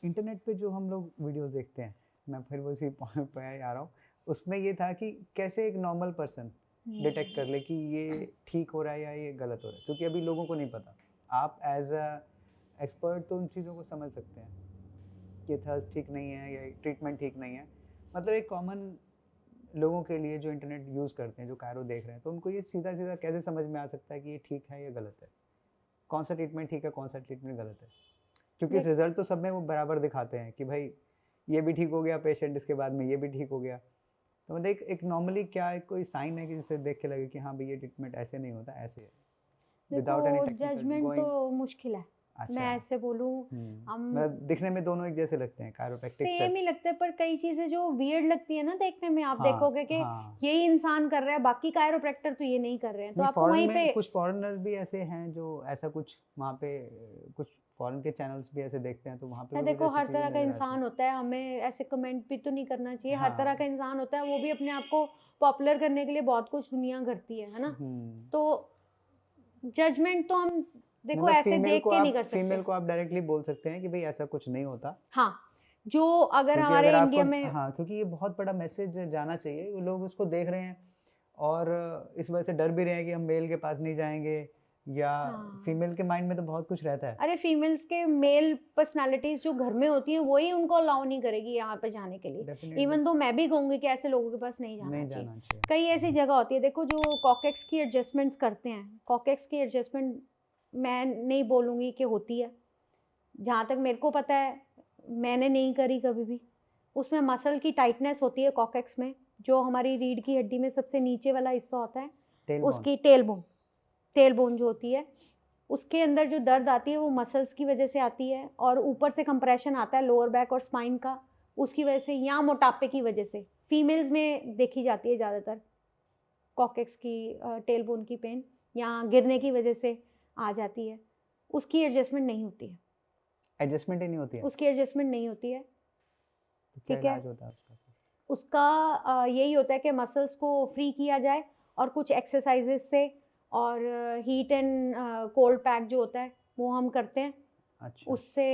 Internet पे जो हम लोग वीडियोस देखते हैं, मैं फिर वो उसी पॉइंट पे आ रहा हूँ, उसमें ये था कि कैसे एक नॉर्मल पर्सन डिटेक्ट कर हुँ। ले कि ये ठीक हो रहा है या ये गलत हो रहा है, क्योंकि अभी लोगों को नहीं पता। आप एज अ एक्सपर्ट तो उन चीज़ों को समझ सकते हैं कि थर्स्ट ठीक नहीं है या ट्रीटमेंट ठीक नहीं है। मतलब एक कॉमन लोगों के लिए जो इंटरनेट यूज़ करते हैं, जो कायरो देख रहे हैं, तो उनको ये सीधा सीधा कैसे समझ में आ सकता है कि ये ठीक है या गलत है, कौन सा ट्रीटमेंट ठीक है, कौन सा ट्रीटमेंट गलत है? क्योंकि देख रिजल्ट तो सब में वो बराबर दिखाते हैं कि भाई ये भी ठीक हो गया पेशेंट, इसके बाद में ये भी ठीक हो गया। तो मतलब एक नॉर्मली क्या है, कोई साइन है कि जिससे देख के लगे कि हाँ भाई ये ट्रीटमेंट ऐसे नहीं होता, ऐसे है, देखो, विदाउट एनी टेक्निकल जजमेंट तो गोइंग। मुश्किल है। मैं अच्छा। ऐसे बोलूँ, हम मतलब दिखने में दोनों एक जैसे लगते हैं, कायरोप्रैक्टिक सेम ही स्टेप्स। लगते हैं, पर कई चीज़ें जो वियर्ड लगती है ना देखने में, आप हाँ, देखोगे कि हाँ। यही इंसान कर रहा है, बाकी कायरोप्रैक्टर तो ये नहीं कर रहे हैं, तो नहीं, आपको फॉरेन वहीं पे। में कुछ फॉरेनर्स भी ऐसे हैं जो ऐसा कुछ वहाँ पे कुछ फॉरेन के चैनल्स भी ऐसे देखते हैं, तो वहाँ पे या भी कुछ देखो, ऐसी हर चीज़ें तरह का नज़र आती हैं। इंसान होता है, हमें ऐसे कमेंट भी तो नहीं करना चाहिए। हर तरह का हाँ। इंसान होता है, वो भी अपने आप को पॉपुलर करने के लिए बहुत कुछ दुनिया करती है ना? हुँ। तो जजमेंट तो हम देखो मतलब ऐसे देख के नहीं कर फीमेल सकते। को आप डायरेक्टली बोल सकते हैं कि भई ऐसा कुछ नहीं होता। हाँ, जो अगर क्योंकि अगर हमारे आपको इंडिया में। हाँ, क्योंकि ये बहुत बड़ा मैसेज जाना चाहिए, वो लोग उसको देख रहे हैं और इस वजह से डर भी रहे हैं कि हम मेल के पास नहीं जाएँगे, या हाँ। फीमेल के माइंड में तो बहुत कुछ रहता है। अरे फीमेल्स के मेल पर्सनैलिटीज़ जो घर में होती हैं, वही उनको अलाउ नहीं करेगी यहाँ पे जाने के लिए। डेफ़िनिटली इवन दो मैं भी कहूँगी कि ऐसे लोगों के पास नहीं जाना नहीं चाहिए। जाना चाहिए। कई ऐसी जगह होती है, देखो, जो कॉकेक्स की एडजस्टमेंट्स करते हैं, कॉकेक्स की एडजस्टमेंट मैं नहीं बोलूँगी कि होती है। जहाँ तक मेरे को पता है, मैंने नहीं करी कभी भी। उसमें मसल की टाइटनेस होती है कॉकेक्स में, जो हमारी रीढ़ की हड्डी में सबसे नीचे वाला हिस्सा होता है, टेलबोन। उसकी टेल बोन जो होती है, उसके अंदर जो दर्द आती है वो मसल्स की वजह से आती है, और ऊपर से कंप्रेशन आता है लोअर बैक और स्पाइन का, उसकी वजह से, या मोटापे की वजह से फीमेल्स में देखी जाती है ज़्यादातर कॉकेक्स की टेल बोन की पेन, या गिरने की वजह से आ जाती है। उसकी एडजस्टमेंट नहीं होती है। एडजस्टमेंट ही नहीं होती है, उसकी एडजस्टमेंट नहीं होती है। तो क्या ठीक है। इलाज होता है उसका फिर? उसका यही होता है कि मसल्स को फ्री किया जाए, और कुछ एक्सरसाइजेस से, और हीट एंड कोल्ड पैक जो होता है वो हम करते हैं, अच्छा, उससे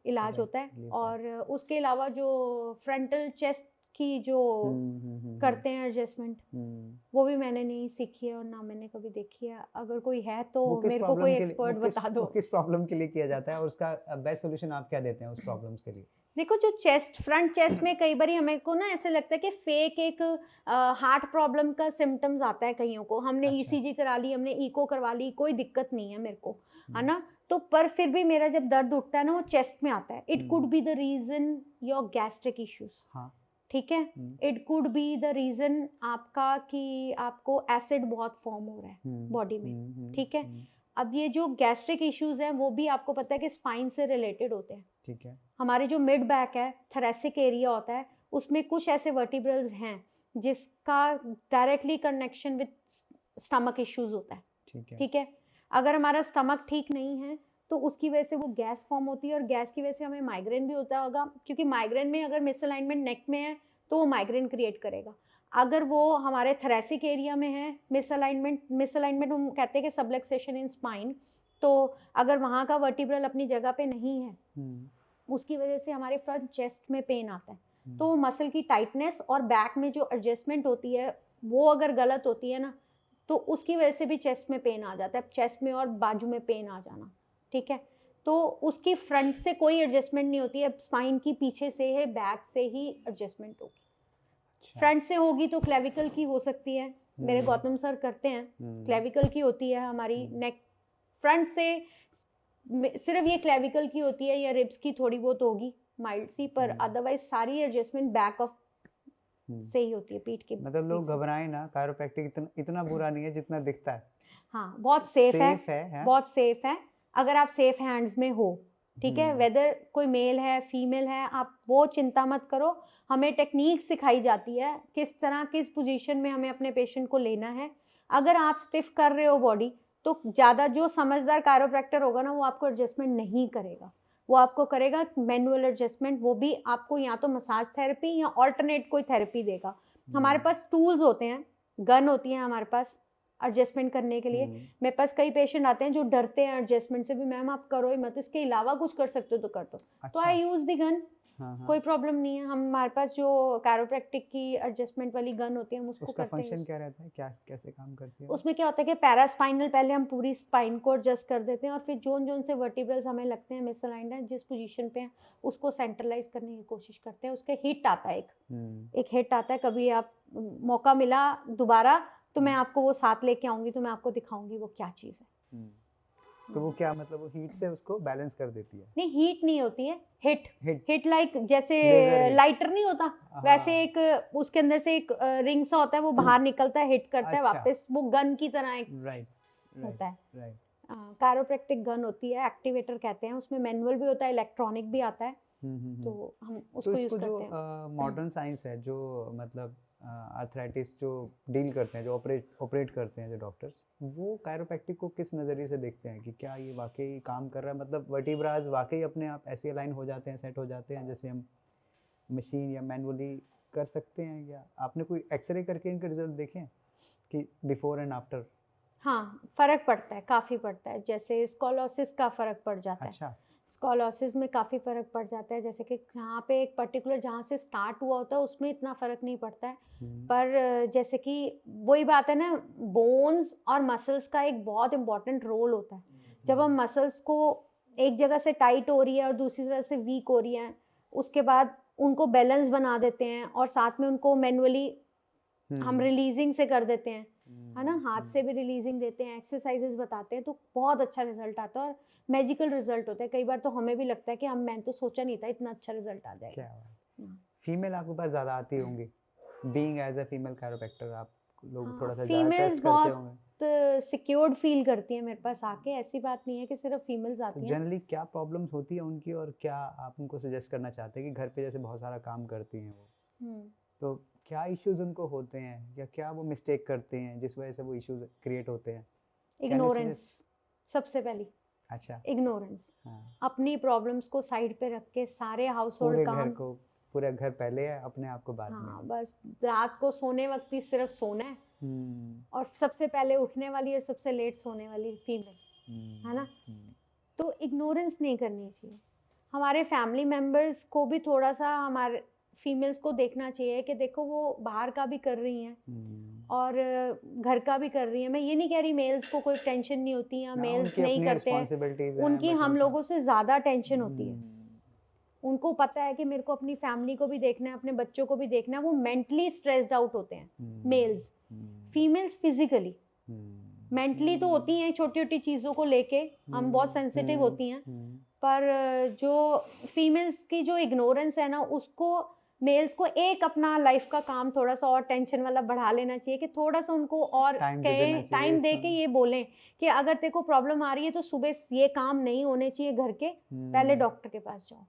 इलाज रिलैक्स होता है। रिलीफ है। और उसके अलावा जो फ्रंटल चेस्ट की जो करते हैं एडजस्टमेंट, हुँ। वो भी मैंने नहीं सीखी है और ना मैंने कभी देखी है। अगर कोई है तो वो किस मेरे को कोई प्रॉब्लम के लिए एक्सपर्ट बता वो दो। किस प्रॉब्लम के लिए किया जाता है और उसका बेस्ट सॉल्यूशन आप क्या देते हैं उस प्रॉब्लम्स के लिए? देखो, जो फ्रंट चेस्ट में कई बारी हमें को ना ऐसे लगता है कि फेक एक हार्ट प्रॉब्लम का सिम्टम्स आता है कईयों को। हमने अच्छा। ईसीजी करा ली, हमने इको करवा ली, कोई दिक्कत नहीं है मेरे को, है हुँ, ना? तो पर फिर भी मेरा जब दर्द उठता है ना, वो चेस्ट में आता है। It could hmm. Be the reason your gastric issues, हाँ। ठीक है? Hmm, it could be the reason आपका कि आपको एसिड बहुत फॉर्म हो रहा है हुँ, बॉडी में, हुँ, हुँ, ठीक है? हुँ। अब ये जो गैस्ट्रिक इश्यूज़ हैं, वो भी आपको पता है कि स्पाइन से रिलेटेड होते हैं। ठीक है, हमारे जो मिड बैक है, थोरैसिक एरिया होता है, उसमें कुछ ऐसे वर्टिब्रल्स हैं जिसका directly connection with stomach issues होता है, ठीक है। ठीक है? अगर हमारा स्टमक ठीक नहीं है, तो उसकी वजह से वो गैस फॉर्म होती है, और गैस की वजह से हमें माइग्रेन भी होता होगा, क्योंकि माइग्रेन में अगर मिसअलाइनमेंट नेक में है तो वो माइग्रेन क्रिएट करेगा। अगर वो हमारे थोरैसिक एरिया में है, मिसअलाइनमेंट हम कहते हैं कि सबलक्सेशन इन स्पाइन, तो अगर वहाँ का वर्टिब्रल अपनी जगह पे नहीं है, हुँ, उसकी वजह से हमारे फ्रंट चेस्ट में पेन आता है। हुँ। तो मसल की टाइटनेस और बैक में जो एडजस्टमेंट होती है, वो अगर गलत होती है ना, तो उसकी वजह से भी चेस्ट में पेन आ जाता है, चेस्ट में और बाजू में पेन आ जाना, ठीक है? तो उसकी फ्रंट से कोई एडजस्टमेंट नहीं होती है, स्पाइन की पीछे से है, बैक से ही एडजस्टमेंट होगी। अच्छा। फ्रंट से होगी तो क्लेविकल की हो सकती है, मेरे हुँ, गौतम सर करते हैं। हुँ, क्लेविकल की होती है हमारी हुँ, नेक, फ्रंट से सिर्फ ये क्लेविकल की होती है, या रिब्स की थोड़ी बहुत होगी माइल्ड सी, पर हुँ, अदरवाइज सारी एडजस्टमेंट बैक ऑफ हुँ। से ही होती है, मतलब पीठ लोग से। घबराएँ ना, कायरोप्रैक्टिक इतना इतना बुरा नहीं है जितना दिखता है। हाँ, बहुत सेफ है, सेफ है, हैं? बहुत सेफ है, अगर आप सेफ हैंड्स में हो, ठीक है? हुँ, वेदर कोई मेल है, फीमेल है, आप वो चिंता मत करो। हमें टेक्नीक सिखाई जाती है, किस तरह, किस पोजीशन में हमें अपने पेशेंट को लेना है। अगर आप स्टिफ कर रहे हो बॉडी, तो ज़्यादा जो समझदार कायरोप्रैक्टर होगा ना, वो आपको एडजस्टमेंट नहीं करेगा। वो आपको करेगा मैनुअल एडजस्टमेंट, वो भी आपको या तो मसाज थेरेपी या ऑल्टरनेट कोई थेरेपी देगा। हमारे हुँ, पास टूल्स होते हैं, गन होती है हमारे पास, एडजस्टमेंट करने के लिए। मेरे पास कई पेशेंट आते हैं जो डरते हैं एडजस्टमेंट से भी, मैम आप करो ही मत, इसके अलावा कुछ कर सकते हो तो कर दो। तो अच्छा। आई यूज द गन, हाँ। कोई प्रॉब्लम नहीं है। हमारे पास जो कैरोप्रैक्टिक की एडजस्टमेंट वाली गन होती है हम उसको उसका करते हैं फंक्शन use। क्या रहता है, क्या कैसे काम करती है वो? उसमें क्या होता है कि पैरास्पाइनल पहले हम पूरी स्पाइन को एडजस्ट कर देते हैं और फिर जोन जोन से वर्टिब्रल्स हमें लगते हैं मिसअलाइंड है, जिस पोजीशन पे हैं उसको सेंट्रलाइज करने की कोशिश करते हैं। उसके हिट आता है एक हिट आता है। कभी आप मौका मिला दोबारा तो मैं आपको वो साथ लेके आऊंगी, तो मैं आपको दिखाऊंगी वो क्या चीज़ है। तो वो क्या मतलब वो हीट से उसको बैलेंस कर देती है? नहीं, हीट नहीं होती है, हिट हिट हिट लाइक जैसे लेजर हिट। लाइटर नहीं होता हाँ। वैसे एक उसके अंदर से एक रिंग सा होता है, वो बाहर निकलता है, हिट करता है अच्छा। वापस, वो गन की तरह एक राइट होता है। राइट। कैरोप्रैक्टिक गन होती है, एक्टिवेटर कहते हैं, उसमें मैनुअल भी होता है, इलेक्ट्रॉनिक भी आता है, तो हम तो उसको यूज इसको जो करते हैं। मॉडर्न साइंस है, जो मतलब आर्थराइटिस जो डील करते हैं, जो ऑपरेट करते हैं जो डॉक्टर्स, वो कायरोप्रैक्टिक को किस नज़रिए से देखते हैं कि क्या ये वाकई काम कर रहा है, मतलब वर्टिब्रास वाकई अपने आप ऐसे अलाइन हो जाते हैं, सेट हो जाते हैं जैसे हम मशीन या मैनुअली कर सकते हैं, या आपने कोई एक्सरे करके इनके रिजल्ट देखे हैं कि बिफोर एंड आफ्टर? हाँ, फर्क पड़ता है, काफ़ी पड़ता है। जैसे स्कोलोसिस का फर्क पड़ जाता है। अच्छा। स्कोलोसिस में काफ़ी फ़र्क पड़ जाता है, जैसे कि जहाँ पे एक पर्टिकुलर जहाँ से स्टार्ट हुआ होता है उसमें इतना फ़र्क नहीं पड़ता है। पर जैसे कि वही बात है ना, बोन्स और मसल्स का एक बहुत इम्पॉर्टेंट रोल होता है। जब हम मसल्स को एक जगह से टाइट हो रही है और दूसरी तरह से वीक हो रही है, उसके बाद उनको बैलेंस बना देते हैं और साथ में उनको मैनुअली हम रिलीजिंग से कर देते हैं, है ना, हाथ से भी रिलीजिंग देते हैं, एक्सरसाइजेस बताते हैं, तो बहुत अच्छा रिजल्ट आता है और मैजिकल रिजल्ट होता है। कई बार तो हमें भी लगता है कि मैंने तो सोचा नहीं था इतना अच्छा रिजल्ट आ जाएगा। क्या फीमेल आपके पास ज़्यादा आती होंगी, being as a female chiropractor आप लोग थोड़ा सा ज़्यादा फीमेल्स ट्रस्ट करते होंगे। बहुत सिक्योर्ड फील करती हैं मेरे पास आके, ऐसी बात नहीं है कि सिर्फ फीमेल्स आती तो हैं। जनरली क्या प्रॉब्लम्स होती है उनकी, और क्या आप उनको सजेस्ट करना चाहते हैं कि घर पे जैसे बहुत सारा काम करती हैं वो, तो क्या इश्यूज उनको होते हैं, या क्या वो मिस्टेक करते हैं जिस वजह से वो इश्यूज क्रिएट होते हैं? इग्नोरेंस सबसे पहली। अच्छा। इग्नोरेंस। हाँ। अपनी प्रॉब्लम्स को साइड पे रख के सारे हाउस होल्ड काम, पूरे घर पहले है, अपने आप को बाद में। हाँ, बस रात को सोने वक्त ही सिर्फ सोना है, और सबसे पहले उठने वाली और सबसे लेट सोने वाली फीमेल, है ना। तो इग्नोरेंस नहीं करनी चाहिए। हमारे फैमिली मेम्बर्स को भी थोड़ा सा हमारे फीमेल्स को देखना चाहिए कि देखो वो बाहर का भी कर रही हैं और घर का भी कर रही हैं। मैं ये नहीं कह रही मेल्स को कोई टेंशन नहीं होती या मेल्स नहीं करते हैं, उनकी हम लोगों से ज़्यादा टेंशन होती है। उनको पता है कि मेरे को अपनी फैमिली को भी देखना है, अपने बच्चों को भी देखना है, वो मेंटली स्ट्रेस्ड आउट होते हैं मेल्स। फीमेल्स फिजिकली, मेंटली तो होती हैं छोटी छोटी चीज़ों को लेके, हम बहुत सेंसिटिव होती हैं, पर जो फीमेल्स की जो इग्नोरेंस है ना, उसको मेल्स को एक अपना लाइफ का काम थोड़ा सा और टेंशन वाला बढ़ा लेना चाहिए कि थोड़ा सा उनको और टाइम दे के ये बोलें कि अगर तेरे को प्रॉब्लम आ रही है तो सुबह ये काम नहीं होने चाहिए घर के, पहले डॉक्टर के पास जाओ।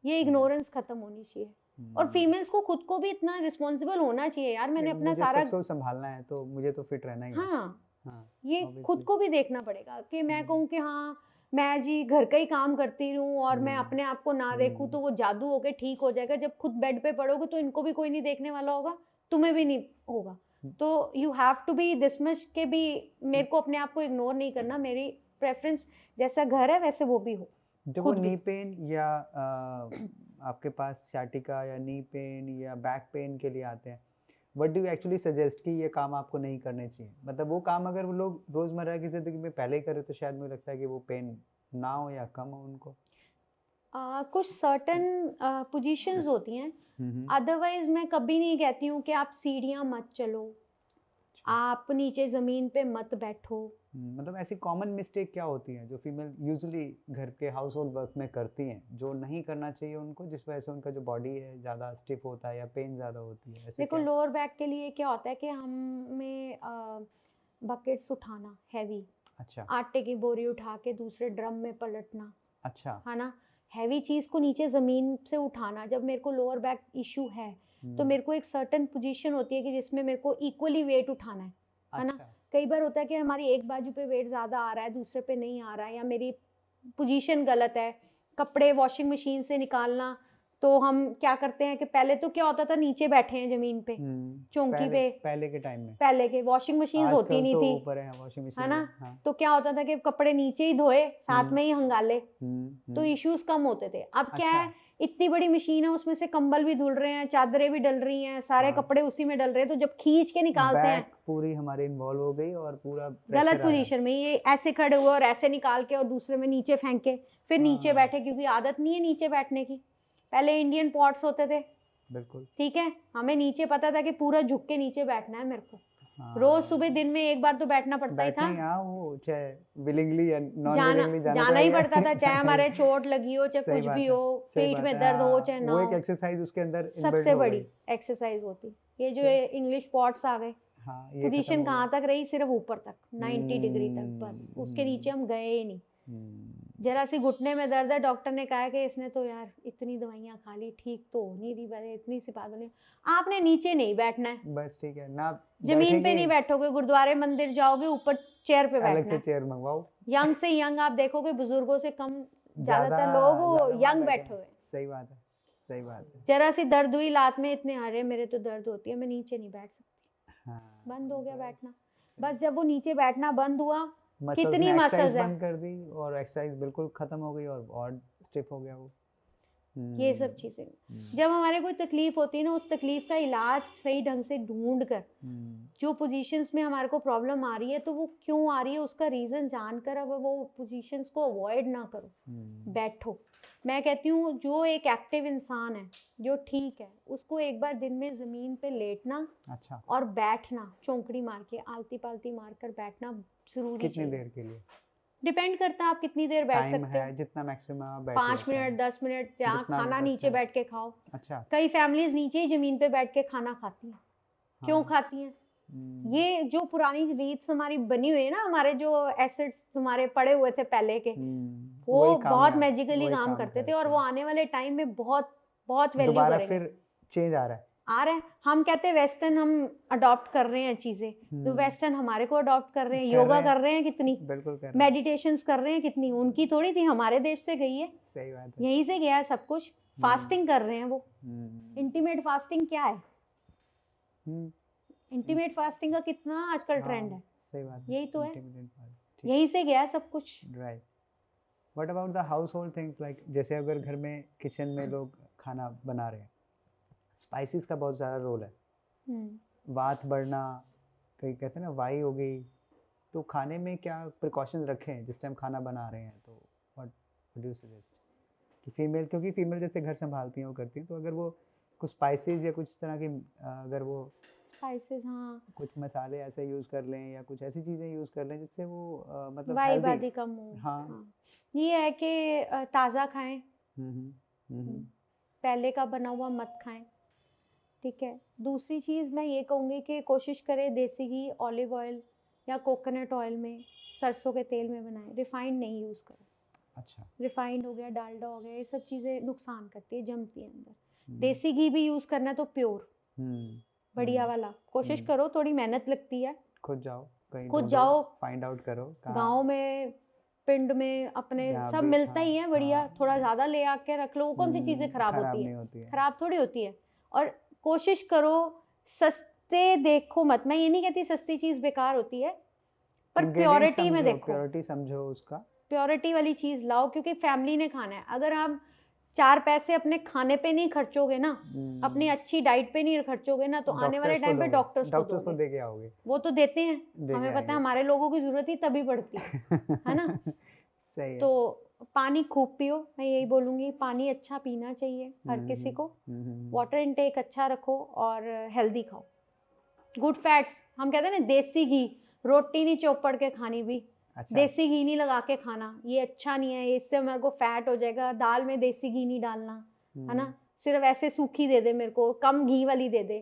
ये इग्नोरेंस खत्म होनी चाहिए। और फीमेल्स को खुद को भी इतना रिस्पॉन्सिबल होना चाहिए यार, मैंने अपना सारा सब संभालना है तो मुझे तो फिट रहना ही है। हाँ, ये खुद को भी देखना पड़ेगा कि मैं कहूँ कि हाँ मैं जी घर का ही काम करती रहूँ और मैं अपने आप को ना देखूँ तो वो जादू होके ठीक हो जाएगा। जब खुद बेड पे पड़ोगे तो इनको भी कोई नहीं देखने वाला होगा, तुम्हें भी नहीं होगा। तो you have to be this much के भी मेरे को अपने आप को इग्नोर नहीं करना। मेरी प्रेफरेंस जैसा घर है वैसे वो भी हो। जब वो नी पेन या आपके पास sciatica या नी पेन या बैक पेन के लिए आते हैं, what do you actually suggest कि ये काम आपको नहीं करने चाहिए? मतलब वो काम अगर वो लोग रोजमर्रा की जिंदगी में पहले ही करें तो शायद मुझे लगता है कि वो पेन ना हो या कम हो उनको। कुछ सर्टन पोजीशंस होती हैं, अदरवाइज मैं कभी नहीं कहती हूँ कि आप सीढ़ियाँ मत चलो, आप नीचे ज़मीन पे मत बैठो। मतलब ऐसी कॉमन मिस्टेक क्या होती है जो फीमेल यूजुअली घर के हाउस होल्ड वर्क में करती हैं जो नहीं करना चाहिए उनको, जिस वजह से उनका जो बॉडी है ज़्यादा स्टिफ होता है या पेन ज़्यादा होती है? ऐसे देखो लोअर बैक के लिए क्या होता है कि हमें बकेट्स उठाना हैवी, अच्छा, आटे की बोरी उठा के दूसरे ड्रम में पलटना, अच्छा, है ना, हैवी चीज़ को नीचे ज़मीन से उठाना। जब मेरे को लोअर बैक इशू है तो मेरे को एक सर्टन पोजीशन होती है कि जिसमें मेरे को इक्वली वेट उठाना है ना। कई बार होता है कि हमारी एक बाजू पे वेट ज़्यादा आ रहा है, दूसरे पे नहीं आ रहा है, या मेरी पोजीशन गलत है, कपड़े वॉशिंग मशीन से निकालना तो हम क्या करते हैं कि पहले तो क्या होता था, नीचे बैठे हैं जमीन पे चौकी पे, पहले के टाइम में। पहले के वॉशिंग मशीन्स होती आजकल नहीं तो थी, ऊपर है वॉशिंग मशीन है ना। में, हाँ। तो क्या होता था कि कपड़े नीचे ही धोए, साथ में ही हंगाले, तो हम्म। इश्यूज कम होते थे। अब क्या अच्छा। है, इतनी बड़ी मशीन है, उसमें से कंबल भी धुल रहे हैं, चादरें भी डल रही हैं, सारे हाँ। कपड़े उसी में डल रहे हैं, तो जब खींच के निकालते हैं बैक पूरी हमारी इन्वॉल्व हो गई और पूरा गलत प्रेशर आया। पोजीशन में, ये ऐसे खड़े हुए और ऐसे निकाल के और दूसरे में नीचे फेंके, फिर नीचे हाँ। बैठे, क्योंकि आदत नहीं है नीचे बैठने की। पहले इंडियन पॉट्स होते थे, बिल्कुल। ठीक है, हमें नीचे पता था कि पूरा झुक के नीचे बैठना है मेरे को, हाँ। रोज सुबह दिन में एक बार तो बैठना पड़ता ही था, बैठना ही, हाँ, वो चाहे विलिंगली या नॉन जाना विलिंगली जाना ही पड़ता था, चाहे जाना ही- हमारे चोट लगी हो, चाहे सही कुछ बात भी है, हो, सही पेट बात में है, दर्द हो हाँ, चाहे ना वो एक हो, एक्सरसाइज उसके अंदर इनबिल्ट सबसे हो बड़ी गई। एक्सरसाइज होती। ये जो सही। इंग्लिश पॉट्स आ गए, हाँ, ये खत्म पोजीशन हो गया। कहाँ तक रही, सिर्फ ऊपर तक 90 डिग्री तक, बस उसके नीचे हम गए ही नहीं। जरा सी घुटने में दर्द है, डॉक्टर ने कहा कि इसने तो यार इतनी दवाइयाँ खा ली, ठीक तो हो नहीं रही, पहले इतनी सी बात बनी। आपने नीचे नहीं बैठना है, बस ठीक है ना, जमीन पे बैठेंगे, नहीं बैठोगे, गुरुद्वारे मंदिर जाओगे, ऊपर चेयर पे अलग बैठना से है। चेयर मंगवाओ। यंग से यंग आप देखोगे, बुजुर्गों से कम ज्यादा ज्यादातर लोग वहाँ यंग बैठे बैठे हैं। हुए हैं। सही बात है, सही बात है। जरा सी दर्द हुई लात में, इतने अरे मेरे तो दर्द होती है, मैं नीचे नहीं बैठ सकती, हाँ, बंद हो गया बस। बैठना। बस जब वो नीचे बैठना बंद हुआ, मसल्स कितनी ने एक्सरसाइज मसल्स है, बंद कर दी और एक्सरसाइज बिल्कुल खत्म हो गई और स्टिफ हो गया वो। ये सब चीजें। जब हमारे कोई तकलीफ होती है ना, उस तकलीफ का इलाज सही ढंग से ढूंढ कर, जो पोजीशंस में हमारे को प्रॉब्लम आ रही है, तो वो क्यों आ रही है उसका रीजन जानकर अब वो पोजीशंस को अवॉइड ना करो, बैठो। मैं कहती हूँ जो एक एक्टिव इंसान है, जो ठीक है, उसको एक बार दिन में जमीन पे लेटना, अच्छा, और बैठना, चौंकड़ी मार के, आलती पालती मार कर बैठना जरूरी कितनी चाहिए। देर के लिए? डिपेंड करता है आप कितनी देर बैठ टाइम सकते हो, है जितना मैक्सिमम आप बैठ 5 सकते हैं। मिनट 10 मिनट, जहाँ जितना खाना बचता नीचे है। बैठ के खाओ। अच्छा। कई फैमिलीज नीचे ही जमीन पे बैठ के खाना खाती हैं, क्यों हाँ। खाती हैं? ये जो पुरानी रीत हमारी बनी हुई है ना, हमारे जो एसिड्स हमारे पड़े हुए थे पहले के, वो वही बहुत कामयाब- मैजिकली वही काम काम करते थे, करते और वो हैं। आने वाले टाइम में बहुत बहुत वैल्यू दोबारा करेंगे। फिर चेंज आ रहा है। आ रहे हैं, हम कहते हैं वेस्टर्न हम अडॉप्ट कर रहे हैं चीजें, तो वेस्टर्न हमारे को अडॉप्ट कर रहे हैं। योगा कर रहे हैं कितनी, बिल्कुल कर रहे हैं। मेडिटेशंस कर रहे हैं कितनी, उनकी थोड़ी थी, हमारे देश से गई है, सही बात है। यहीं से गया है सब कुछ। फास्टिंग कर रहे हैं वो, हम्म, इंटीमेट फास्टिंग क्या है, हम्म, इंटीमेट फास्टिंग का कितना आजकल ट्रेंड है, हाँ, सही बात है। यही तो है, Intermittent fasting, यहीं से गया है सब कुछ। Right. What about the house hold things, like जैसे अगर घर में किचन में लोग खाना बना रहे हैं, स्पाइसेस का बहुत ज़्यादा रोल है। वात बढ़ना, कहीं कहते हैं ना वाई हो गई, तो खाने में क्या प्रिकॉशंस रखें जिस टाइम खाना बना रहे हैं? तो व्हाट डू यू सजेस्ट कि फीमेल, क्योंकि फीमेल जैसे घर संभालती हैं वो करती हैं, तो अगर वो कुछ स्पाइसेस या कुछ तरह की अगर वो स्पाइसेस, हाँ, कुछ मसाले ऐसे यूज़ कर लें या कुछ ऐसी चीज़ें यूज़ कर लें जिससे वो मतलब वाई हेल्दी। बादी कम हो। हाँ। ये है कि ताज़ा खाएं, हम्म, हम्म, पहले का बना हुआ मत खाएं, ठीक है। दूसरी चीज़ मैं ये कहूँगी कि कोशिश करें देसी घी, ऑलिव ऑयल या कोकोनट ऑयल में, सरसों के तेल में बनाएं, रिफाइंड नहीं यूज़ करें। अच्छा। रिफाइंड हो गया, डालडा हो गया, ये सब चीज़ें नुकसान करती है, जमती है अंदर। देसी घी भी यूज़ करना है तो प्योर बढ़िया वाला कोशिश करो, थोड़ी मेहनत लगती है, खुद जाओ कहीं, खुद जाओ, फाइंड आउट करो गांव में, पिंड में, अपने जहाँ सब भी, मिलता हाँ, ही है बढ़िया, हाँ, थोड़ा ज़्यादा ले आके रख लो, वो कौन सी चीज़ें खराब होती नहीं है, होती है। खराब थोड़ी होती है। और कोशिश करो सस्ते देखो मत, मैं ये नहीं कहती सस्ती चीज़ बेकार होती है, पर Ingredients प्योरिटी में समझो, देखो, प्योरिटी समझो उसका, प्योरिटी वाली चीज़ लाओ, क्योंकि फैमिली ने खाना है। अगर आप 4 पैसे अपने खाने पे नहीं खर्चोगे ना, अपनी अच्छी डाइट पे नहीं खर्चोगे ना, तो आने वाले टाइम पे डॉक्टर्स को दे के आओगे, वो तो देते हैं, दे हमें के पता है, आएंगे। हमारे लोगों की जरूरत ही तभी पड़ती है ना। सही है। तो पानी खूब पियो, मैं यही बोलूँगी, पानी अच्छा पीना चाहिए हर किसी को, वाटर इनटेक अच्छा रखो और हेल्दी खाओ। गुड फैट्स, हम कहते हैं ना, देसी घी, रोटी नहीं चौपड़ के खानी भी, अच्छा। देसी घी नहीं लगा के खाना, ये अच्छा नहीं है, इससे मेरे को फैट हो जाएगा, दाल में देसी घी नहीं डालना, है ना, सिर्फ ऐसे सूखी दे दे मेरे को, कम घी वाली दे दे।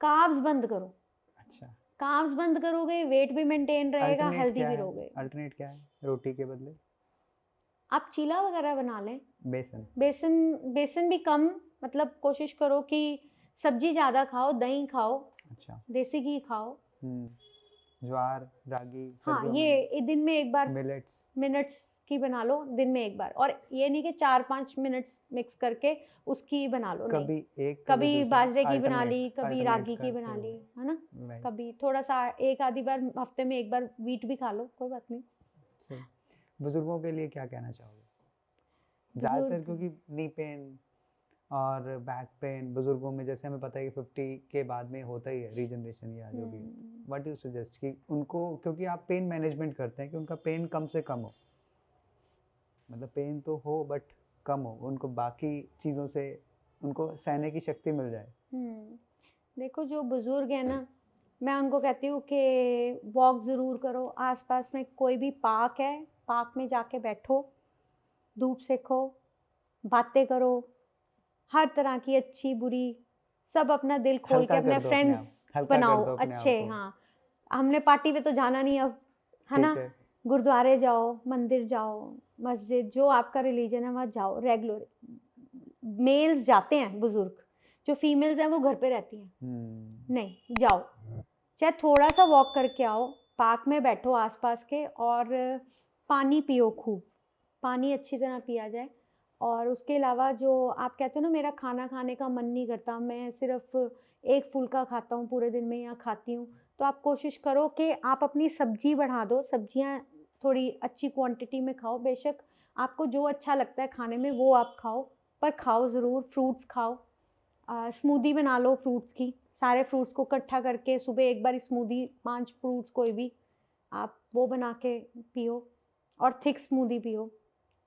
कार्ब्स बंद करो। अच्छा। कार्ब्स बंद करोगे, वेट भी मेंटेन रहेगा, हेल्दी भी रहोगे। अल्टरनेट क्या है रोटी के बदले? आप चीला वगैरह बना लें। बेसन बेसन भी कम, मतलब कोशिश करो कि सब्जी ज़्यादा खाओ, दही खाओ, अच्छा, देसी घी खाओ, ज्वार, रागी, हाँ, ये दिन में एक बार मिलेट्स की बना लो दिन में एक बार, और ये नहीं कि 4-5 मिनट्स मिक्स करके उसकी बना लो, नहीं। कभी एक कभी दूसरा, बाजरे की बना alternate- ली, कभी alternate रागी की करते बना हो। ली, है ना। Right. कभी थोड़ा सा एक आधी बार हफ्ते में एक बार वीट भी खा लो, कोई बात नहीं। सही। बुजुर्गों के लिए क्या कहना चाहोगे? ज़्यादातर बुजुर्ग क्योंकि नी पेन और बैक पेन बुजुर्गों में, जैसे हमें पता है कि 50 के बाद में होता ही है रीजनरेशन या जो भी है, व्हाट यू सजेस्ट कि उनको, क्योंकि आप पेन मैनेजमेंट करते हैं, कि उनका पेन कम से कम हो, मतलब पेन तो हो बट कम हो, उनको बाकी चीज़ों से उनको सहने की शक्ति मिल जाए। देखो जो बुजुर्ग है ना, मैं उनको कहती हूँ कि वॉक ज़रूर करो, आसपास में कोई भी पार्क है, पार्क में जाके बैठो, धूप सेको, बातें करो, हर तरह की अच्छी बुरी सब अपना दिल खोल के हल्का अपने कर दो अपने फ्रेंड्स आप, हल्का कर बनाओ दो अपने आप अच्छे। को। हाँ, हमने पार्टी पे तो जाना नहीं अब, है ना। ठीक है। गुरुद्वारे जाओ, मंदिर जाओ, मस्जिद, जो आपका रिलीजन है वहाँ जाओ रेगुलर। मेल्स जाते हैं बुजुर्ग, जो फीमेल्स हैं वो घर पे रहती हैं। नहीं, जाओ, चाहे थोड़ा सा वॉक करके आओ, पार्क में बैठो आसपास के, और पानी पियो खूब, पानी अच्छी तरह पिया जाए। और उसके अलावा जो आप कहते हो ना मेरा खाना खाने का मन नहीं करता, मैं सिर्फ एक फुल्का खाता हूँ पूरे दिन में या खाती हूँ, तो आप कोशिश करो कि आप अपनी सब्जी बढ़ा दो, सब्जियाँ थोड़ी अच्छी क्वांटिटी में खाओ। बेशक आपको जो अच्छा लगता है खाने में वो आप खाओ, पर खाओ ज़रूर। फ्रूट्स खाओ, स्मूदी बना लो फ्रूट्स की, सारे फ्रूट्स को इकट्ठा करके सुबह एक बार स्मूदी, 5 फ्रूट्स कोई भी आप वो बना के पियो, और थिक स्मूदी पियो।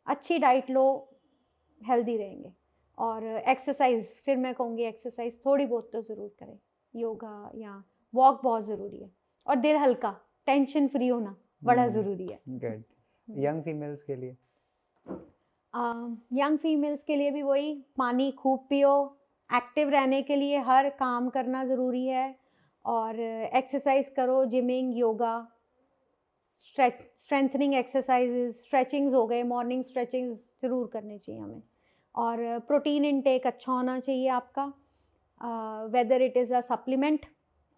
अच्छी डाइट लो, हेल्दी रहेंगे। और एक्सरसाइज, फिर मैं कहूँगी एक्सरसाइज थोड़ी बहुत तो ज़रूर करें, योगा या वॉक बहुत ज़रूरी है। और दिल हल्का, टेंशन फ्री होना बड़ा ज़रूरी है। गुड। यंग फीमेल्स के लिए? यंग फीमेल्स के लिए भी वही, पानी खूब पियो, एक्टिव रहने के लिए हर काम करना ज़रूरी है, और एक्सरसाइज करो, gymming, yoga, strengthening exercises, stretchings हो गए, मॉर्निंग स्ट्रेचिंग्स ज़रूर करने चाहिए हमें। और प्रोटीन इनटेक अच्छा होना चाहिए आपका, whether it is a supplement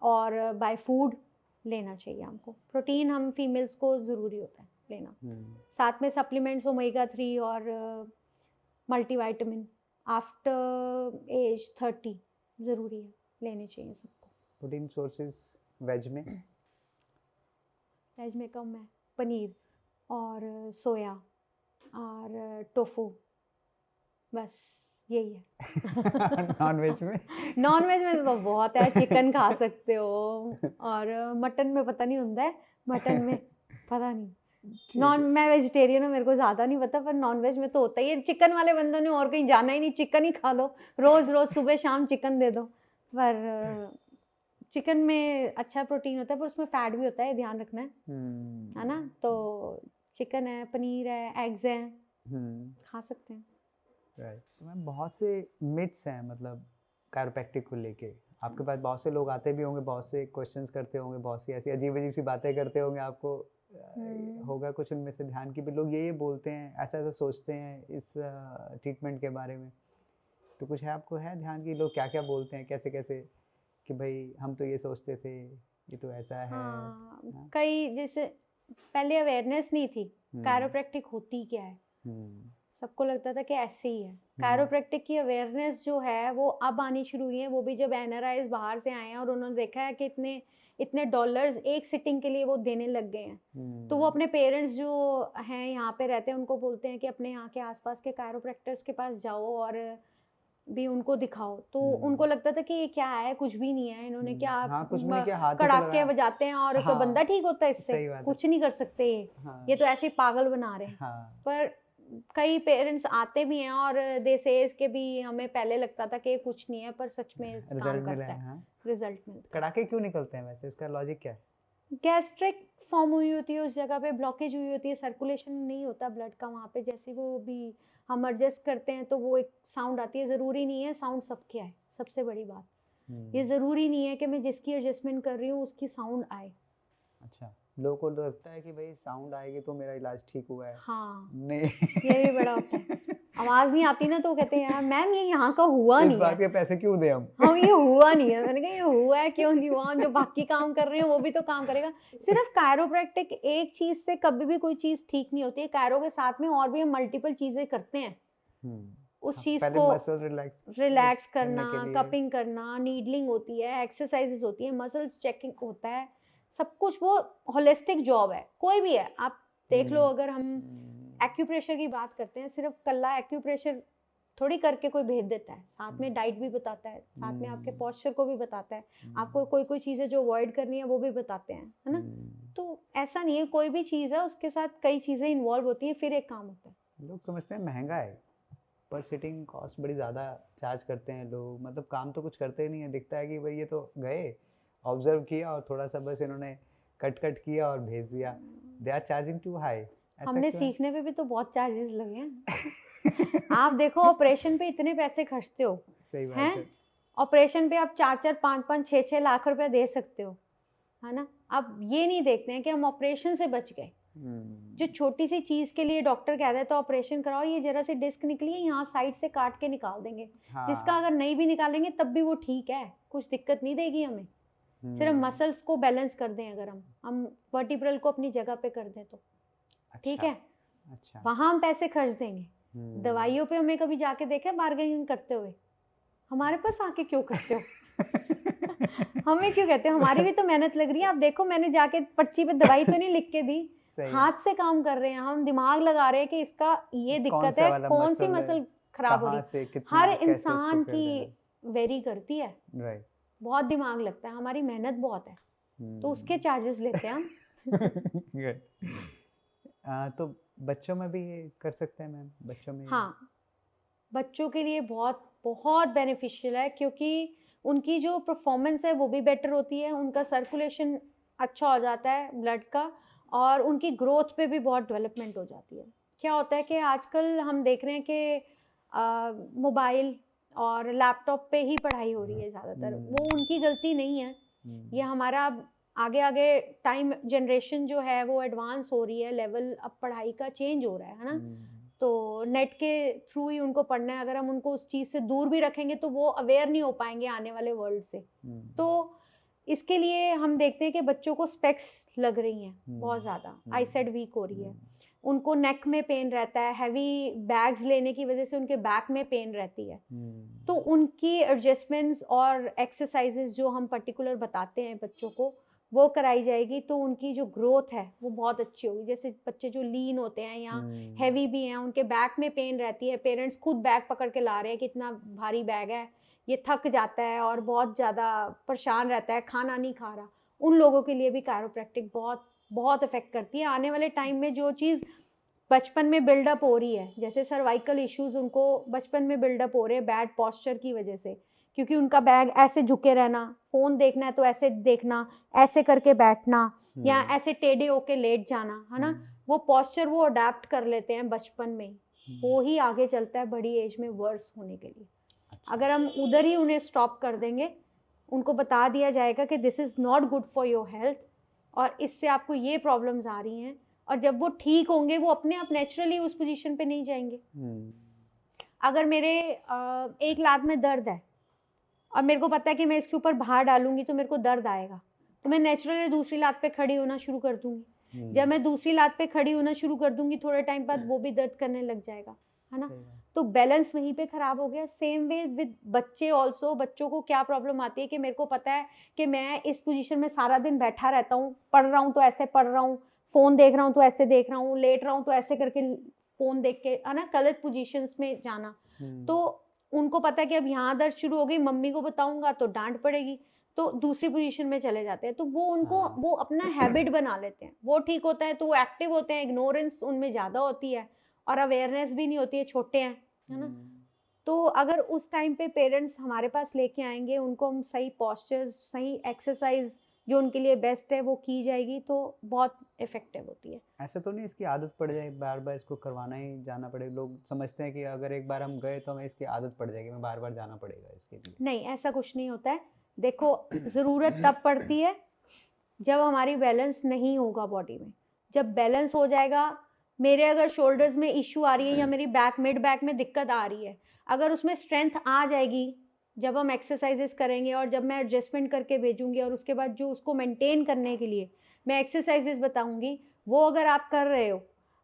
और बाय फूड लेना चाहिए हमको। प्रोटीन हम फीमेल्स को ज़रूरी होता है लेना, साथ में सप्लीमेंट्स ओमेगा 3 और मल्टीविटामिन आफ्टर एज 30 ज़रूरी है, लेने चाहिए सबको। प्रोटीन सोर्सेज वेज में? वेज में कम है, पनीर और सोया और टोफू, बस यही है। नॉन वेज में? नॉन वेज में तो बहुत है, चिकन खा सकते हो, और मटन में पता नहीं होता है, मटन में पता नहीं। मैं वेजिटेरियन हूँ, मेरे को ज़्यादा नहीं पता, पर नॉन वेज में तो होता ही है। चिकन वाले बंदों ने और कहीं जाना ही नहीं, चिकन ही खा दो, रोज़ रोज़ सुबह शाम चिकन दे दो। पर चिकन में अच्छा प्रोटीन होता है, पर उसमें फैट भी होता है, ध्यान रखना है ना। तो चिकन है, पनीर है, एग्स हैं, खा सकते हैं। राइट। तो मैम बहुत से मिथ्स हैं मतलब कायरोप्रैक्टिक को लेके, आपके पास बहुत से लोग आते भी होंगे, बहुत से क्वेश्चंस करते होंगे, बहुत सी ऐसी अजीब अजीब सी बातें करते होंगे, आपको होगा कुछ उनमें से ध्यान की भी, लोग ये बोलते हैं, ऐसा ऐसा सोचते हैं इस ट्रीटमेंट के बारे में, तो कुछ है आपको है ध्यान की, लोग क्या क्या बोलते हैं, कैसे कैसे, कि भाई हम तो ये सोचते थे, ये तो ऐसा है। हाँ, कई जैसे पहले अवेयरनेस नहीं थी कायरोप्रैक्टिक होती क्या है, सबको लगता था कि ऐसे ही है। कायरोप्रैक्टिक की अवेयरनेस जो है वो अब आनी शुरू हुई है, वो भी जब एनआरआईज बाहर से आए हैं और उन्होंने देखा है कि इतने इतने डॉलर्स एक सिटिंग के लिए वो देने लग गए हैं, तो वो अपने पेरेंट्स जो हैं यहाँ पे रहते हैं उनको बोलते हैं कि अपने यहाँ के आसपास के कायरोप्रैक्टर्स के पास जाओ और भी उनको दिखाओ। तो उनको लगता था कि ये क्या है, कुछ भी नहीं है, इन्होंने क्या हाँ, कुछ भी नहीं किया, हाथ ही तो कड़ाके लगाया। बजाते हैं और हाँ, बंदा ठीक होता है इससे, सही बात है। कुछ नहीं कर सकते ये, हाँ, ये तो ऐसे ही पागल बना रहे हैं। हाँ, पर कई पेरेंट्स आते भी हैं और दे सेज के भी हमें पहले लगता था कि ये कुछ नहीं है, पर सच में काम रिजल्ट मिला करता है। है, हाँ, रिजल्ट मिलता है। कड़ाके क्यों निकलते हैं वैसे, इसका लॉजिक क्या है? गैस्ट्रिक फॉर्म हुई होती है, उस जगह पे ब्लॉकेज हुई होती है, सर्कुलेशन नहीं होता ब्लड का वहाँ पे, जैसे वो भी हम एडजस्ट करते हैं तो वो एक साउंड आती है। ज़रूरी नहीं है साउंड सबके आए, सबसे बड़ी बात ये ज़रूरी नहीं है कि मैं जिसकी एडजस्टमेंट कर रही हूँ उसकी साउंड आए। अच्छा, लोगों को लगता है कि भाई साउंड आएगी तो मेरा इलाज ठीक हुआ है। हाँ, नहीं, ये भी बड़ा होता है। आवाज नहीं आती ना तो कहते हैं यार मैम ये यहाँ का हुआ इस नहीं बात है, के पैसे क्यों दे हम? हम ये हुआ नहीं है। मैंने कहा ये हुआ है क्यों नहीं हुआ, हम जो बाकी काम कर रहे हैं वो भी तो काम करेगा। सिर्फ कायरोप्रैक्टिक एक चीज से कभी भी कोई चीज ठीक नहीं होती है, कायरो के साथ में और भी हम मल्टीपल चीजें करते हैं उस चीज पहले को मसल रिलैक्स करने करना, के लिए कपिंग करना, नीडलिंग होती है, एक्सरसाइजेस होती है, मसल्स चेकिंग होता है, सब कुछ वो होलिस्टिक जॉब है। कोई भी है, आप देख लो, अगर हम एक्यूप्रेशर की बात करते हैं, सिर्फ कल्ला एक्यूप्रेशर थोड़ी करके कोई भेज देता है, साथ में डाइट भी बताता है, साथ में आपके पोस्चर को भी बताता है, आपको कोई कोई चीज़ें जो अवॉइड करनी है वो भी बताते हैं, है ना। तो ऐसा नहीं है, कोई भी चीज़ है उसके साथ कई चीज़ें इन्वॉल्व होती हैं, फिर एक काम होता है। लोग समझते हैं महंगा है, पर सिटिंग कॉस्ट बड़ी ज़्यादा चार्ज करते हैं लोग, मतलब काम तो कुछ करते ही नहीं है, दिखता है कि भाई ये तो गए, ऑब्जर्व किया और थोड़ा सा बस इन्होंने कट किया और भेज दिया, they are charging too high. हमने सीखने पे भी तो बहुत चार्जेस लगे हैं। आप देखो ऑपरेशन पे इतने पैसे खर्चते हो, सही बात हैं? है। ऑपरेशन पे आप 4-4, 5-5, 6-6 लाख रुपए दे सकते हो, है ना। आप ये नहीं देखते हैं कि हम ऑपरेशन से बच गए। जो छोटी सी चीज के लिए डॉक्टर कहता है तो ऑपरेशन कराओ, ये जरा सी डिस्क निकली है यहाँ साइड से काट के निकाल देंगे, जिसका अगर नहीं भी निकालेंगे तब भी वो ठीक है, कुछ दिक्कत नहीं देगी हमें। सिर्फ मसल्स को बैलेंस कर दें, अगर हम वर्टिब्रल को अपनी जगह पे कर दें तो ठीक है। अच्छा, वहां हम पैसे खर्च देंगे, दवाइयों पे हमें कभी जाके देखा बार्गेनिंग करते हुए? हमारे पास आके क्यों करते हो? हमें क्यों कहते हो? हमारी भी तो मेहनत लग रही है। आप देखो, मैंने जाके पर्ची पे दवाई तो नहीं लिख के दी, हाथ से काम कर रहे हैं हम, दिमाग लगा रहे हैं कि इसका ये दिक्कत है, कौन सी मसल खराब हो रही है। हर इंसान की वेरी करती है, बहुत दिमाग लगता है, हमारी मेहनत बहुत है, तो उसके चार्जेस लेते हैं हम। तो बच्चों में भी ये कर सकते हैं मैम? बच्चों में? हाँ, बच्चों के लिए बहुत बहुत बेनिफिशियल है, क्योंकि उनकी जो परफॉर्मेंस है वो भी बेटर होती है, उनका सर्कुलेशन अच्छा हो जाता है ब्लड का, और उनकी ग्रोथ पे भी बहुत डेवलपमेंट हो जाती है। क्या होता है कि आजकल हम देख रहे हैं कि मोबाइल और लैपटॉप पे ही पढ़ाई हो रही है ज़्यादातर। वो उनकी गलती नहीं है, ये हमारा आगे आगे टाइम जनरेशन जो है वो एडवांस हो रही है, लेवल अब पढ़ाई का चेंज हो रहा है ना। तो नेट के थ्रू ही उनको पढ़ना है, अगर हम उनको उस चीज़ से दूर भी रखेंगे तो वो अवेयर नहीं हो पाएंगे आने वाले वर्ल्ड से। तो इसके लिए हम देखते हैं कि बच्चों को स्पेक्स लग रही हैं बहुत ज़्यादा, आईसाइट वीक हो रही है, उनको नेक में पेन रहता है, हैवी बैग्स लेने की वजह से उनके बैक में पेन रहती है। तो उनकी एडजस्टमेंट्स और एक्सरसाइजेस जो हम पर्टिकुलर बताते हैं बच्चों को, वो कराई जाएगी तो उनकी जो ग्रोथ है वो बहुत अच्छी होगी। जैसे बच्चे जो लीन होते हैं या हैवी भी हैं, उनके बैक में पेन रहती है, पेरेंट्स खुद बैग पकड़ के ला रहे हैं कि इतना भारी बैग है, ये थक जाता है और बहुत ज़्यादा परेशान रहता है, खाना नहीं खा रहा, उन लोगों के लिए भी कायरोप्रैक्टिक बहुत बहुत इफेक्ट करती है। आने वाले टाइम में जो चीज़ बचपन में बिल्डअप हो रही है, जैसे सर्वाइकल इश्यूज उनको बचपन में बिल्डअप हो रहे हैं बैड पोस्चर की वजह से, क्योंकि उनका बैग ऐसे झुके रहना, फोन देखना है तो ऐसे देखना, ऐसे करके बैठना या ऐसे टेढ़े होके लेट जाना, है ना। वो पोस्चर वो अडेप्ट कर लेते हैं बचपन में, वो ही आगे चलता है बड़ी एज में वर्स होने के लिए। अगर हम उधर ही उन्हें स्टॉप कर देंगे, उनको बता दिया जाएगा कि this is not good for your health और इससे आपको ये प्रॉब्लम्स आ रही हैं, और जब वो ठीक होंगे वो अपने आप नेचुरली उस पोजीशन पे नहीं जाएंगे। अगर मेरे एक लात में दर्द है और मेरे को पता है कि मैं इसके ऊपर भार डालूंगी तो मेरे को दर्द आएगा, तो मैं नेचुरली दूसरी लात पे खड़ी होना शुरू कर दूंगी। जब मैं दूसरी लात पे खड़ी होना शुरू कर दूंगी, थोड़े टाइम बाद वो भी दर्द करने लग जाएगा, है ना। तो बैलेंस वहीं पे खराब हो गया। सेम वे विद बच्चे ऑल्सो, बच्चों को क्या प्रॉब्लम आती है कि मेरे को पता है कि मैं इस पोजीशन में सारा दिन बैठा रहता हूँ, पढ़ रहा हूँ तो ऐसे पढ़ रहा हूँ, फोन देख रहा हूँ तो ऐसे देख रहा हूँ, लेट रहा हूँ तो ऐसे करके फोन देख के, है ना, गलत पोजीशंस में जाना। तो उनको पता है कि अब यहाँ दर्द शुरू हो गई, मम्मी को बताऊंगा तो डांट पड़ेगी, तो दूसरी पोजीशन में चले जाते हैं। तो वो उनको वो अपना हैबिट बना लेते हैं, वो ठीक होता है तो वो एक्टिव होते हैं, इग्नोरेंस उनमें ज़्यादा होती है और अवेयरनेस भी नहीं होती है, छोटे हैं, है ना। तो अगर उस टाइम पे पेरेंट्स हमारे पास लेके आएंगे, उनको हम सही पोस्चर्स, सही एक्सरसाइज जो उनके लिए बेस्ट है वो की जाएगी, तो बहुत इफेक्टिव होती है। ऐसा तो नहीं इसकी आदत पड़ जाए, बार बार इसको करवाना ही जाना पड़े? लोग समझते हैं कि अगर एक बार हम गए तो हमें इसकी आदत पड़ जाएगी, हमें बार बार जाना पड़ेगा इसके लिए। नहीं, ऐसा कुछ नहीं होता है। देखो, ज़रूरत तब पड़ती है जब हमारी बैलेंस नहीं होगा बॉडी में। जब बैलेंस हो जाएगा मेरे अगर शोल्डर्स में इश्यू आ रही है या मेरी बैक मिड बैक में दिक्कत आ रही है, अगर उसमें स्ट्रेंथ आ जाएगी जब हम एक्सरसाइजेस करेंगे और जब मैं एडजस्टमेंट करके भेजूंगी और उसके बाद जो उसको मेंटेन करने के लिए मैं एक्सरसाइजेस बताऊंगी, वो अगर आप कर रहे हो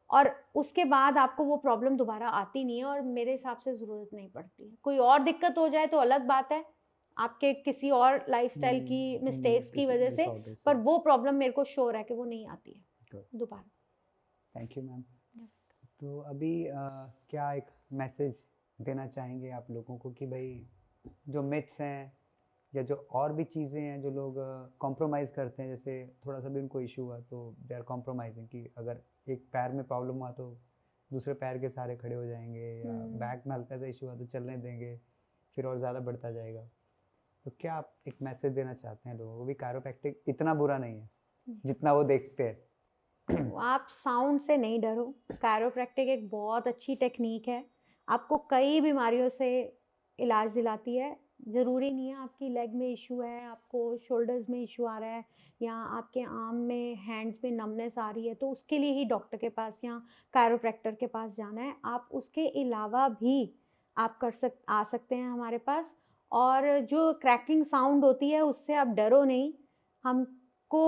और उसके बाद आपको वो प्रॉब्लम दोबारा आती नहीं है और मेरे हिसाब से ज़रूरत नहीं पड़ती है। कोई और दिक्कत हो जाए तो अलग बात है, आपके किसी और लाइफस्टाइल की मिस्टेक्स की वजह से, पर वो प्रॉब्लम मेरे को श्योर है कि वो नहीं आती है दोबारा। Thank you ma'am. तो अभी क्या एक मैसेज देना चाहेंगे आप लोगों को कि भाई जो मिथ्स हैं या जो और भी चीज़ें हैं जो लोग कॉम्प्रोमाइज़ करते हैं, जैसे थोड़ा सा भी उनको इशू हुआ तो दे आर कॉम्प्रोमाइजिंग, कि अगर एक पैर में प्रॉब्लम हुआ तो दूसरे पैर के सहारे खड़े हो जाएंगे, या बैक में हल्का सा इशू हुआ तो चलने देंगे, फिर और ज़्यादा बढ़ता जाएगा। तो क्या आप एक मैसेज देना चाहते हैं लोगों को भी कायरोप्रैक्टिक इतना बुरा नहीं है जितना वो देखते हैं? आप साउंड से नहीं डरो, कायरोप्रैक्टिक एक बहुत अच्छी टेक्निक है, आपको कई बीमारियों से इलाज दिलाती है। ज़रूरी नहीं है आपकी लेग में इशू है, आपको शोल्डर्स में इशू आ रहा है या आपके आर्म में, हैंड्स में नमनेस आ रही है, तो उसके लिए ही डॉक्टर के पास या कायरोप्रैक्टर के पास जाना है। आप उसके अलावा भी आप आ सकते हैं हमारे पास। और जो क्रैकिंग साउंड होती है उससे आप डरो नहीं, हमको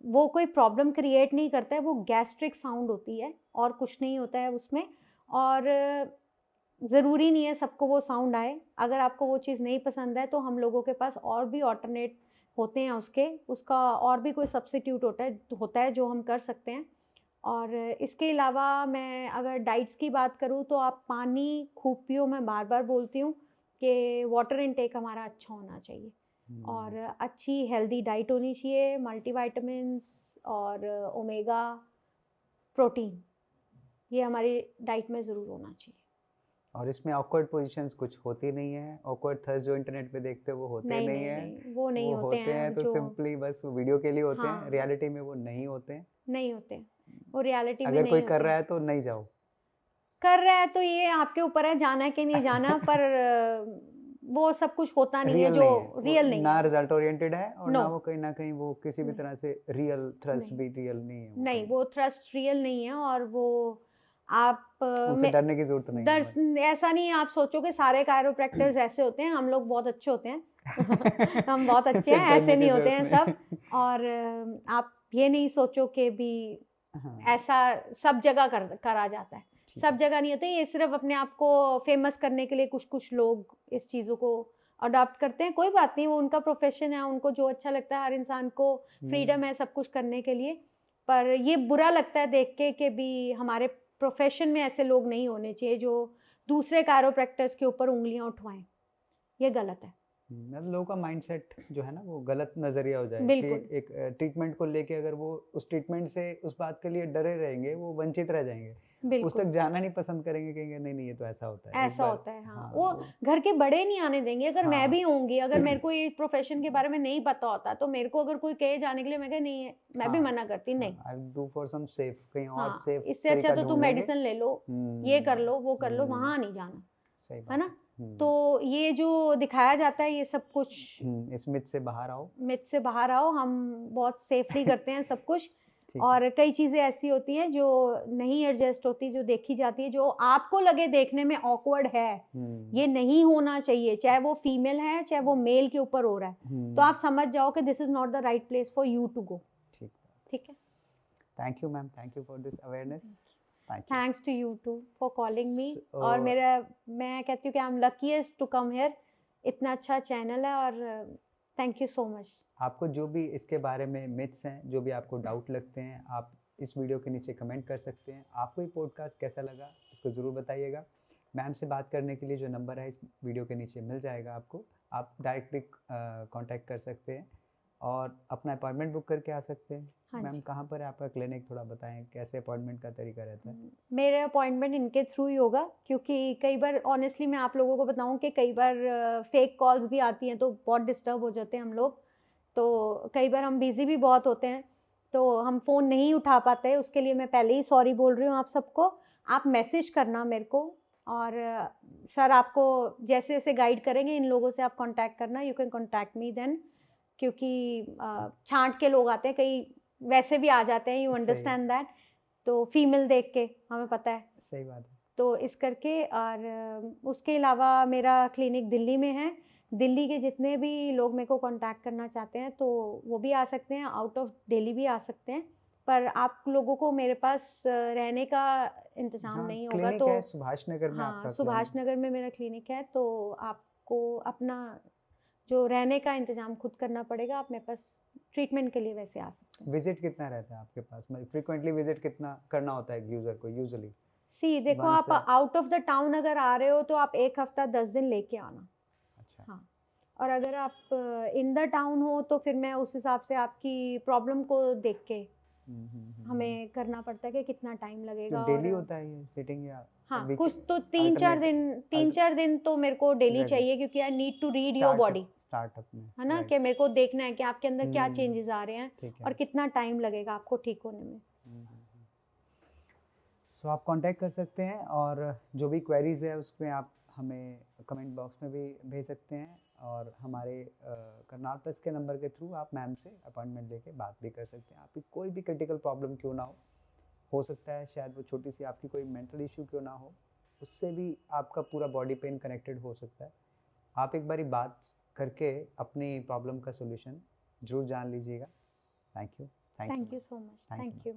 वो कोई प्रॉब्लम क्रिएट नहीं करता है, वो गैस्ट्रिक साउंड होती है और कुछ नहीं होता है उसमें। और ज़रूरी नहीं है सबको वो साउंड आए, अगर आपको वो चीज़ नहीं पसंद है तो हम लोगों के पास और भी ऑल्टरनेट होते हैं उसका और भी कोई सब्स्टिट्यूट होता है जो हम कर सकते हैं। और इसके अलावा मैं अगर डाइट्स की बात करूँ तो आप पानी खूब पियो, मैं बार बार बोलती हूँ कि वाटर इनटेक हमारा अच्छा होना चाहिए और अच्छी हेल्दी डाइट होनी चाहिए, मल्टीविटामिन्स और ओमेगा प्रोटीन, ये हमारी डाइट में ज़रूर होना चाहिए। और इसमें ऑकवर्ड पोजीशंस कुछ होती नहीं है, ऑकवर्ड थर्स जो इंटरनेट पे देखते हो वो होते नहीं है, वो नहीं होते हैं तो सिंपली बस वीडियो के लिए होते हैं, रियलिटी में वो नहीं होते हैं, नहीं होते, वो रियलिटी में अगर नहीं कोई होते। कर रहा है तो नहीं जाओ, कर रहा है तो ये आपके ऊपर है जाना है कि नहीं जाना, पर वो सब कुछ होता नहीं है जो रियल नहीं है, ना रिजल्ट ओरिएंटेड है और No. ना वो कहीं ना कहीं वो किसी भी तरह से रियल थ्रस्ट भी रियल नहीं है, नहीं वो थ्रस्ट रियल नहीं है। और वो आप उनसे डरने की जरूरत नहीं है। ऐसा नहीं है आप सोचो कि सारे कायरोप्रैक्टर्स ऐसे होते हैं, हम लोग बहुत अच्छे होते हैं हम बहुत अच्छे हैं, ऐसे नहीं होते हैं सब। और आप ये नहीं सोचो कि भी ऐसा सब जगह करा जाता है, सब जगह नहीं होते। ये सिर्फ अपने आप को फेमस करने के लिए कुछ कुछ लोग इस चीज़ों को अडॉप्ट करते हैं, कोई बात नहीं, वो उनका प्रोफेशन है, उनको जो अच्छा लगता है, हर इंसान को फ्रीडम है सब कुछ करने के लिए। पर ये बुरा लगता है देख के कि भी हमारे प्रोफेशन में ऐसे लोग नहीं होने चाहिए जो दूसरे कायरोप्रैक्टर्स के ऊपर उंगलियां उठवाएं, ये गलत है। मतलब लोगों का माइंडसेट जो है ना वो गलत नजरिया हो जाए बिल्कुल। कि एक ट्रीटमेंट को लेके अगर वो उस ट्रीटमेंट से उस बात के लिए डरे रहेंगे, वो वंचित रह जाएंगे, उस तक जाना नहीं पसंद करेंगे, कहेंगे नहीं नहीं ये तो ऐसा होता है, ऐसा होता है। हाँ, वो घर के बड़े नहीं आने देंगे। अगर मैं भी होंगी, अगर मेरे को ये प्रोफेशन के बारे में नहीं पता होता तो मेरे को अगर कोई कहे जाने के लिए, मैं कहे नहीं है, मैं भी मना करती, नहीं I do for some safe, कहीं और सेफ, इससे अच्छा तो तुम मेडिसिन ले लो, ये कर लो, वो कर लो, वहां नहीं जाना, है ना। तो ये जो दिखाया जाता है ये सब कुछ, इस मिथ से बाहर आओ, मिथ से बाहर आओ, हम बहुत सेफली करते हैं सब कुछ। और कई चीज़ें ऐसी होती हैं जो नहीं एडजस्ट होती, जो देखी जाती है, जो आपको लगे देखने में ऑकवर्ड है, ये नहीं होना चाहिए, चाहे वो फीमेल है चाहे वो मेल के ऊपर हो रहा है, तो आप समझ जाओ कि this is not the right place for you to go. ठीक है। Thank you ma'am, thank you for this awareness, thanks to you too for calling me. और मैं कहती हूँ कि I am luckiest to come here, इतना अच्छा channel है और थैंक यू सो मच। आपको जो भी इसके बारे में मिथ्स हैं, जो भी आपको डाउट लगते हैं, आप इस वीडियो के नीचे कमेंट कर सकते हैं। आपको ये पॉडकास्ट कैसा लगा इसको ज़रूर बताइएगा। मैम से बात करने के लिए जो नंबर है इस वीडियो के नीचे मिल जाएगा आपको, आप डायरेक्टली कांटेक्ट कर सकते हैं और अपना अपॉइंटमेंट बुक करके आ सकते हैं। मैम कहाँ पर है आपका क्लिनिक, थोड़ा बताएं, कैसे अपॉइंटमेंट का तरीका रहता है? मेरे अपॉइंटमेंट इनके थ्रू ही होगा, क्योंकि कई बार ऑनेस्टली मैं आप लोगों को बताऊं कि कई बार फेक कॉल्स भी आती हैं तो बहुत डिस्टर्ब हो जाते हैं हम लोग, तो कई बार हम बिज़ी भी बहुत होते हैं तो हम फ़ोन नहीं उठा पाते, उसके लिए मैं पहले ही सॉरी बोल रही हूँ आप सबको। आप मैसेज करना मेरे को और सर आपको जैसे जैसे गाइड करेंगे इन लोगों से आप कांटेक्ट करना, you can contact me then, क्योंकि छांट के लोग आते हैं, कई वैसे भी आ जाते हैं, यू अंडरस्टैंड दैट। तो फीमेल देख के हमें पता है, सही बात है। तो इस करके। और उसके अलावा मेरा क्लिनिक दिल्ली में है। दिल्ली के जितने भी लोग मेरे को कांटेक्ट करना चाहते हैं तो वो भी आ सकते हैं, आउट ऑफ दिल्ली भी आ सकते हैं। पर आप लोगों को मेरे पास रहने का इंतज़ाम हाँ, नहीं होगा क्लिनिक तो है सुभाष नगर में हाँ, आपका सुभाष क्लिनिक। नगर में मेरा क्लिनिक है, तो आपको अपना जो रहने का इंतज़ाम खुद करना पड़ेगा। आप मेरे पास ट्रीटमेंट के लिए वैसे आ सकते हैं। विजिट कितना रहता है आपके पास, मतलब फ्रीक्वेंटली विजिट कितना करना होता है यूज़र को यूजुअली? देखो, वंस आप आउट ऑफ द टाउन अगर आ रहे हो तो आप 1 हफ्ता 10 दिन लेके आना। अच्छा। हाँ, और अगर आप इन द टाउन हो तो फिर मैं उस हिसाब से आपकी प्रॉब्लम को देख के हमें करना पड़ता है कि कितना टाइम जो लगेगा। डेली और होता है ये सिटिंग या हाँ, वीक कुछ तो 3-4 दिन तो मेरे को डेली Regular. चाहिए, क्योंकि I need to read your body, startup में, है ना? राइट। कि मेरे को देखना है कि आपके अंदर क्या हम्म, चेंजेस आ रहे हैं ठीक और है। कितना टाइम लगेगा आपको ठीक होने में। सो आप कांटेक्ट कर सकते हैं, और जो भी क्वेरीज है उसमें आप हमें कमेंट बॉक्स में भी भेज सकते हैं, और हमारे करनाल प्लस के नंबर के थ्रू आप मैम से अपॉइंटमेंट लेके बात भी कर सकते हैं। आपकी कोई भी क्रिटिकल प्रॉब्लम क्यों ना हो सकता है शायद वो छोटी सी आपकी कोई मेंटल इशू क्यों ना हो, उससे भी आपका पूरा बॉडी पेन कनेक्टेड हो सकता है। आप एक बारी बात करके अपनी प्रॉब्लम का सोल्यूशन जरूर जान लीजिएगा। Thank you. Thank you so much. Thank you. Thank you.